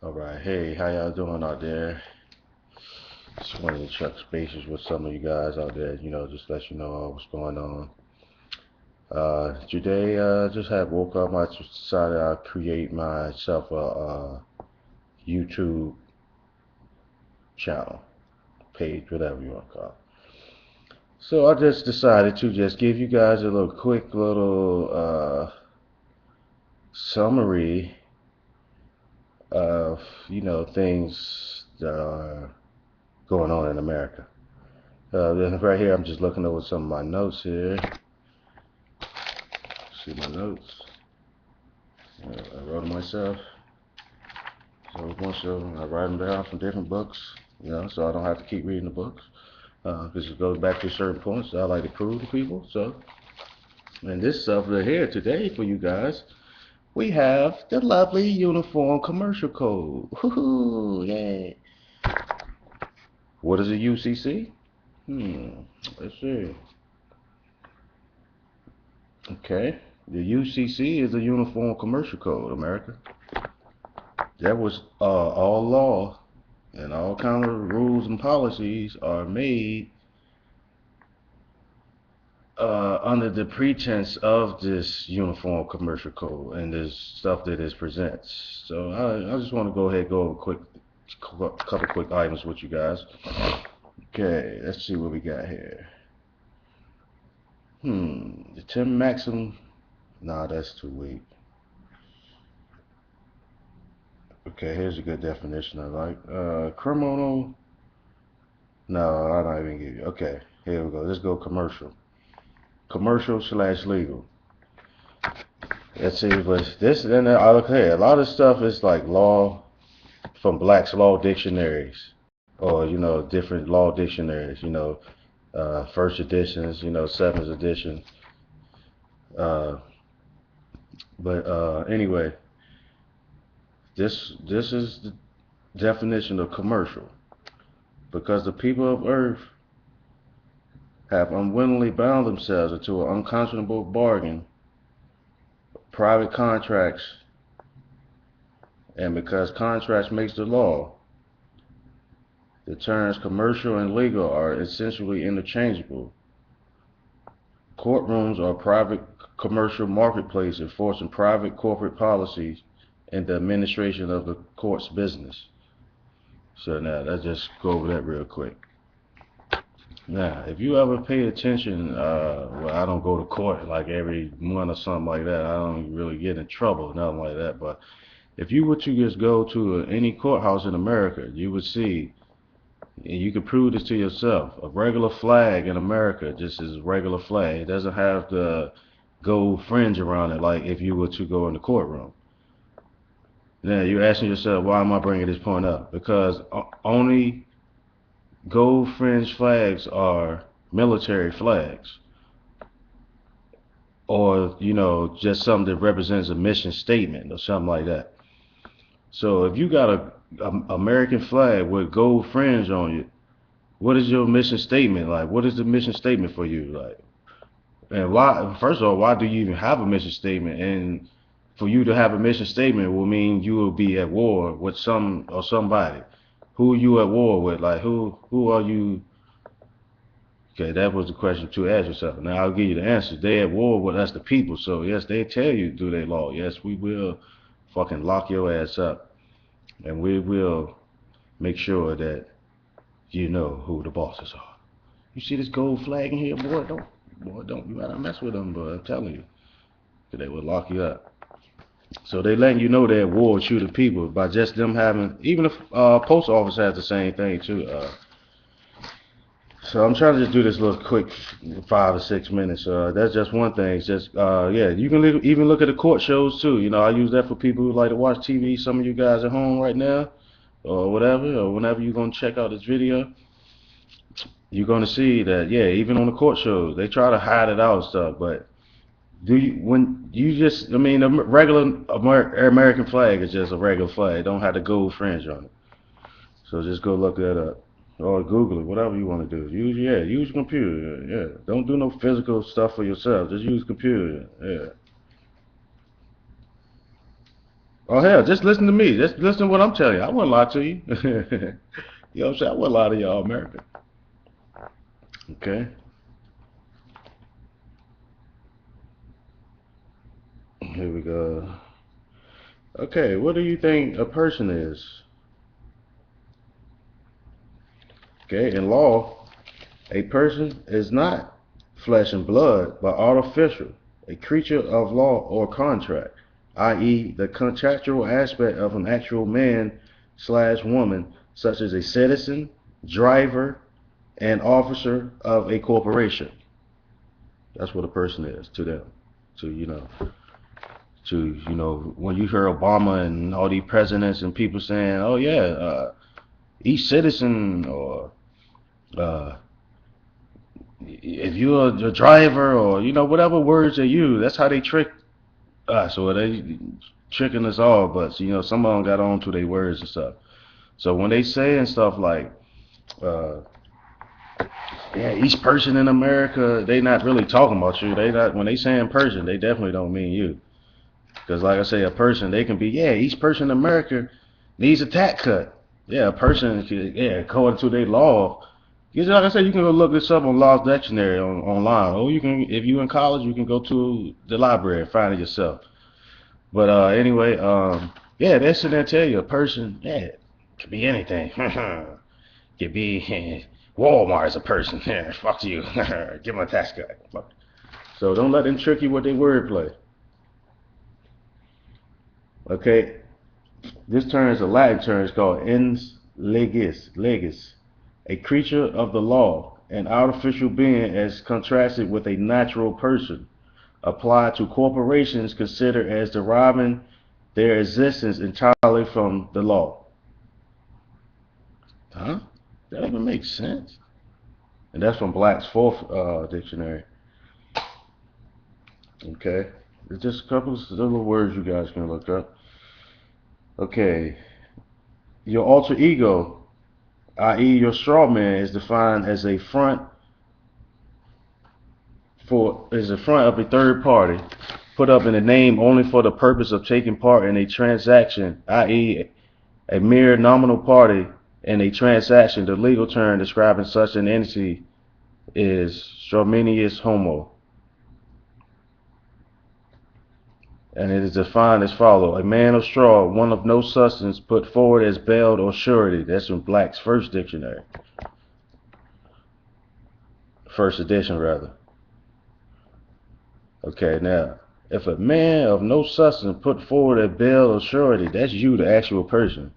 Alright, hey, how y'all doing out there? Just wanted to touch bases with some of you guys out there, just let you know what's going on. Today, just had woke up, I just decided I'd create myself a YouTube channel, page, whatever you want to call it. So I just decided to just give you guys a little quick little summary of, things that are going on in America. Right here, I'm just looking over some of my notes here. See my notes. I wrote them myself. So a bunch of them, I write them down from different books, so I don't have to keep reading the books. Because it goes back to certain points that I like to prove to people. So, and this stuff right here today for you guys, we have the lovely Uniform Commercial Code. Woohoo! Yay! What is a UCC? Let's see. Okay, the UCC is the Uniform Commercial Code, America. That was all law and all kind of rules and policies are made under the pretense of this Uniform Commercial Code and this stuff that it presents. So I just want to go ahead and go over a couple quick items with you guys. Okay, let's see what we got here. The 10 maximum. Nah, that's too weak. Okay, here's a good definition I like. Criminal. No, I'm not even give you. Okay, here we go. Let's go commercial. Commercial/legal. Let's see, but this and okay, a lot of stuff is like law from Black's Law dictionaries, or different law dictionaries. First editions, seventh edition. Uh, but anyway, this is the definition of commercial, because the people of Earth have unwillingly bound themselves into an unconscionable bargain, private contracts, and because contracts makes the law, the terms commercial and legal are essentially interchangeable. Courtrooms are private commercial marketplace enforcing private corporate policies and the administration of the court's business. So now let's just go over that real quick. Now, if you ever pay attention, well, I don't go to court like every month or something like that. I don't really get in trouble, nothing like that. But if you were to just go to any courthouse in America, you would see, and you can prove this to yourself, a regular flag in America just is a regular flag. It doesn't have the gold fringe around it like if you were to go in the courtroom. Now, you're asking yourself, why am I bringing this point up? Because only gold fringe flags are military flags, or just something that represents a mission statement or something like that. So if you got a American flag with gold fringe on it, what is your mission statement like? What is the mission statement for you like? And why, first of all, why do you even have a mission statement? And for you to have a mission statement will mean you will be at war with some or somebody. Who are you at war with? Like who are you? Okay, that was the question to ask yourself. Now I'll give you the answer. They at war with us, the people. So yes, they tell you do their law. Yes, we will fucking lock your ass up, and we will make sure that you know who the bosses are. You see this gold flag in here, boy, don't you gotta mess with them, but I'm telling you, 'cause they will lock you up. So they letting you know they're at war with you, the people, by just them having. Even if post office has the same thing too. So I'm trying to just do this little quick 5 or 6 minutes. That's just one thing. It's just yeah, you can even look at the court shows too. I use that for people who like to watch TV. Some of you guys at home right now, or whatever, or whenever you're gonna check out this video, you're gonna see that yeah, even on the court shows, they try to hide it out and stuff. But when you just, I mean, the regular American flag is just a regular flag. It don't have the gold fringe on it. So just go look that up. Or Google it, whatever you want to do. Use your computer. Yeah. Don't do no physical stuff for yourself. Just use computer. Yeah. Oh hell, just listen to me. Just listen to what I'm telling you. I wouldn't lie to you. You know what I'm saying? I wouldn't lie to y'all, America. Okay. Here we go. Okay, what do you think a person is? Okay, in law, a person is not flesh and blood, but artificial, a creature of law or contract, i.e., the contractual aspect of an actual man/woman, such as a citizen, driver, and officer of a corporation. That's what a person is to them. To when you hear Obama and all these presidents and people saying, "Oh yeah, each citizen," or uh, if you're a driver, or whatever words they use, that's how they trick us, or they tricking us all. But some of them got on to their words and stuff. So when they saying stuff like, uh, "Yeah, each person in America," they not really talking about you. They not when they saying person, they definitely don't mean you. Because like I say, a person, they can be, yeah, each person in America needs a tax cut. Yeah, a person, yeah, according to their law. Because like I said, you can go look this up on Law's Dictionary online. Or you can, if you in college, you can go to the library and find it yourself. But anyway, yeah, that's what they tell you. A person, yeah, it could be anything. Could be Walmart is a person. Yeah, fuck you. Give them a tax cut. So don't let them trick you with their wordplay. Okay, this term is a Latin term. It's called ens legis, a creature of the law, an artificial being as contrasted with a natural person, applied to corporations considered as deriving their existence entirely from the law. Huh? That even makes sense. And that's from Black's fourth dictionary. Okay. There's just a couple of little words you guys can look up. Okay. Your alter ego, i.e., your straw man, is defined as a front of a third party, put up in a name only for the purpose of taking part in a transaction, i.e., a mere nominal party in a transaction. The legal term describing such an entity is stramonius homo, and it is defined as follows: a man of straw, one of no substance, put forward as bail or surety. That's in Black's first dictionary, first edition rather. Okay, now, if a man of no substance put forward a bail or surety, that's you, the actual person.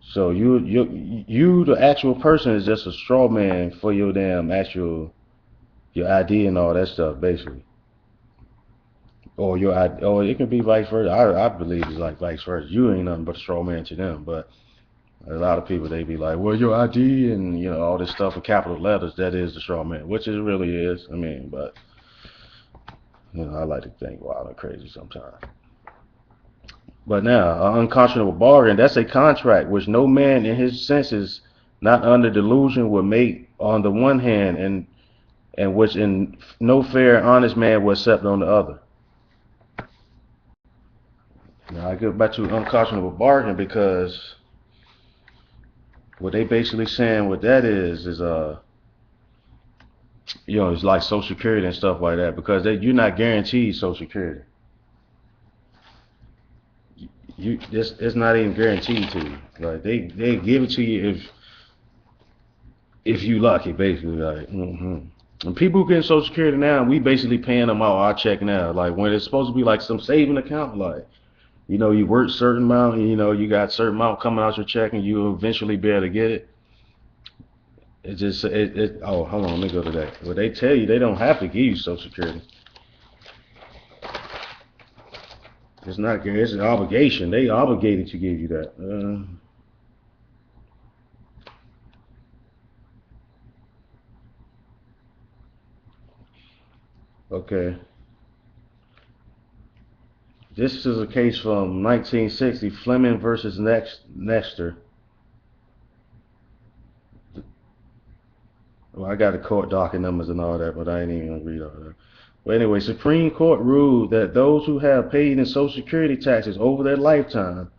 So you, the actual person, is just a straw man for your damn actual your ID and all that stuff, basically. Or it can be vice versa. I believe it's like vice versa. You ain't nothing but a straw man to them, but a lot of people they be like, well, your ID and all this stuff with capital letters. That is the straw man, which it really is. I mean, but I like to think wild and crazy sometimes. But now, an unconscionable bargain, that's a contract which no man in his senses, not under delusion, would make on the one hand, and which in no fair, honest man would accept on the other. Now, I get back to unconscionable bargain because what they basically saying what that is it's like Social Security and stuff like that because you're not guaranteed Social Security. It's not even guaranteed to you. Like they give it to you if you lucky, basically. Like, and people who get Social Security now, we basically paying them out our check now. Like when it's supposed to be like some saving account, like you work certain amount, and you got certain amount coming out your check, and you eventually be able to get it. It just oh, hold on, let me go to that. Well, they tell you they don't have to give you Social Security. It's not it's an obligation. They obligated to give you that. Okay. This is a case from 1960, Fleming versus Nexter. Well, I got the court docket numbers and all that, but I ain't even gonna read all that. But anyway, Supreme Court ruled that those who have paid in Social Security taxes over their lifetime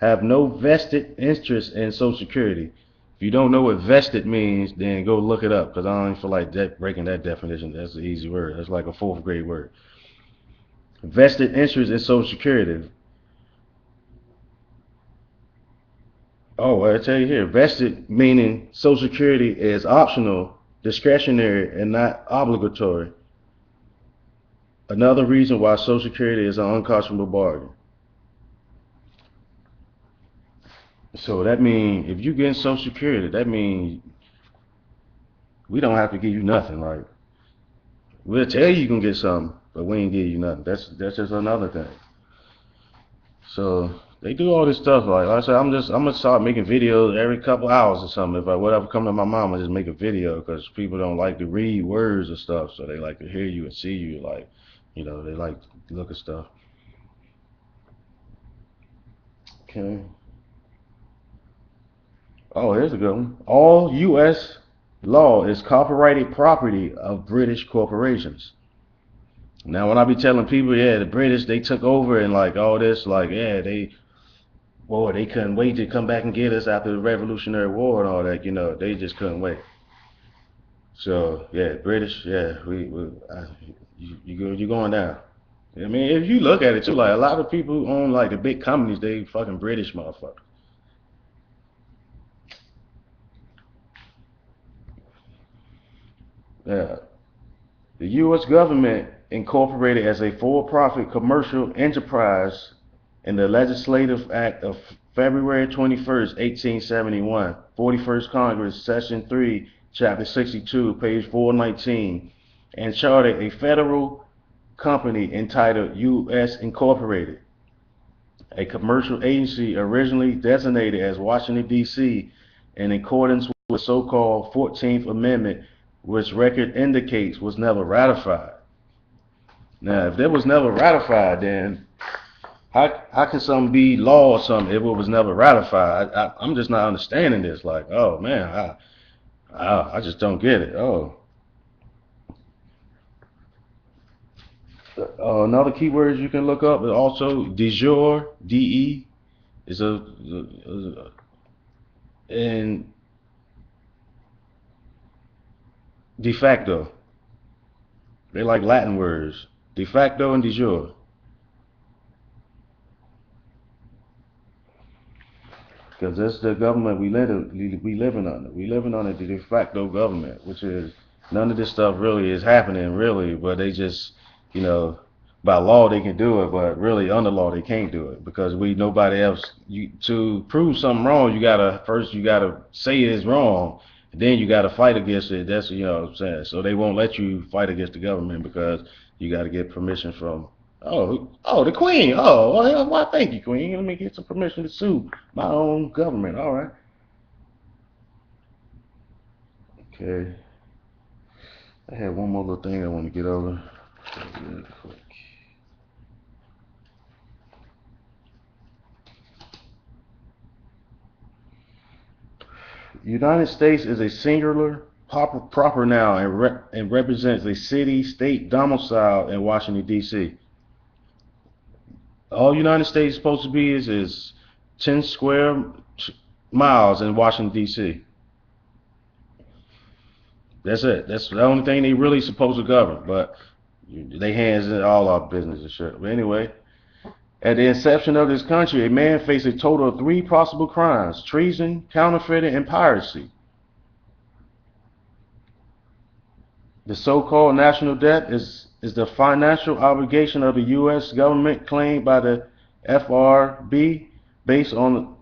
have no vested interest in Social Security. If you don't know what vested means, then go look it up because I don't feel like breaking that definition. That's an easy word. That's like a fourth grade word. Vested interest in Social Security. Oh, I tell you here, vested meaning Social Security is optional, discretionary, and not obligatory. Another reason why Social Security is an unconscionable bargain. So that means if you get Social Security, that means we don't have to give you nothing. Like we'll tell you can get something, but we ain't give you nothing. That's just another thing. So they do all this stuff. Like I said, I'm gonna start making videos every couple hours or something. If I whatever come to my mind, I just make a video because people don't like to read words or stuff, so they like to hear you and see you. Like, they like to look at stuff. Okay. Oh, here's a good one. All U.S. law is copyrighted property of British corporations. Now, when I be telling people, yeah, the British they took over and like all this, like yeah, they couldn't wait to come back and get us after the Revolutionary War and all that. They just couldn't wait. So yeah, British, yeah, you're going down. I mean, if you look at it too, like a lot of people who own like the big companies, they fucking British motherfuckers. Yeah, the U.S. government incorporated as a for-profit commercial enterprise in the Legislative Act of February 21st, 1871, 41st Congress, Session 3, Chapter 62, page 419, and chartered a federal company entitled U.S. Incorporated, a commercial agency originally designated as Washington, D.C., in accordance with the so-called 14th Amendment, which record indicates was never ratified. Now, if that was never ratified, then how can something be law or something if it was never ratified? I'm just not understanding this. Like, oh man, I just don't get it. Oh, another keyword you can look up is also de jure, de is and de facto. They like Latin words. De facto and de jure. Because that's the government we living under. We living under the de facto government, which is none of this stuff really is happening really, but they just, you know, by law they can do it, but really under law they can't do it because we nobody else. To prove something wrong, you gotta say it is wrong, and then you gotta fight against it. That's what I'm saying. So they won't let you fight against the government because you gotta get permission from. Oh, the Queen. Oh, well, why? Thank you, Queen. Let me get some permission to sue my own government. All right. Okay. I had one more little thing I want to get over. Real quick. United States is a singular proper noun and represents a city, state domicile in Washington, D.C. All United States is supposed to be is 10 square miles in Washington, D.C. That's it. That's the only thing they really supposed to govern. But they hands in all our business and shit. But anyway, at the inception of this country, a man faced a total of three possible crimes: treason, counterfeiting, and piracy. The so-called national debt is the financial obligation of the U.S. government claimed by the FRB based on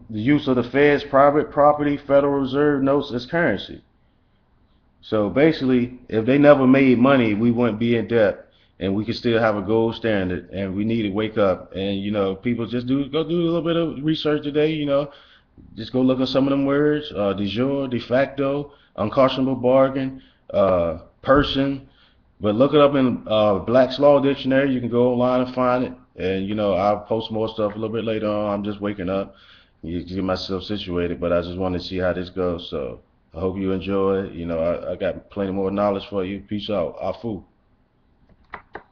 the use of the Fed's private property Federal Reserve notes as currency. So basically, if they never made money, we wouldn't be in debt, and we could still have a gold standard. And we need to wake up, and people just go do a little bit of research today. Just go look at some of them words: de jure, de facto, unconscionable bargain, person. But look it up in Black's Law Dictionary. You can go online and find it. And I'll post more stuff a little bit later on. I'm just waking up, get myself situated, but I just want to see how this goes. So I hope you enjoy it. I got plenty more knowledge for you. Peace out. Afu.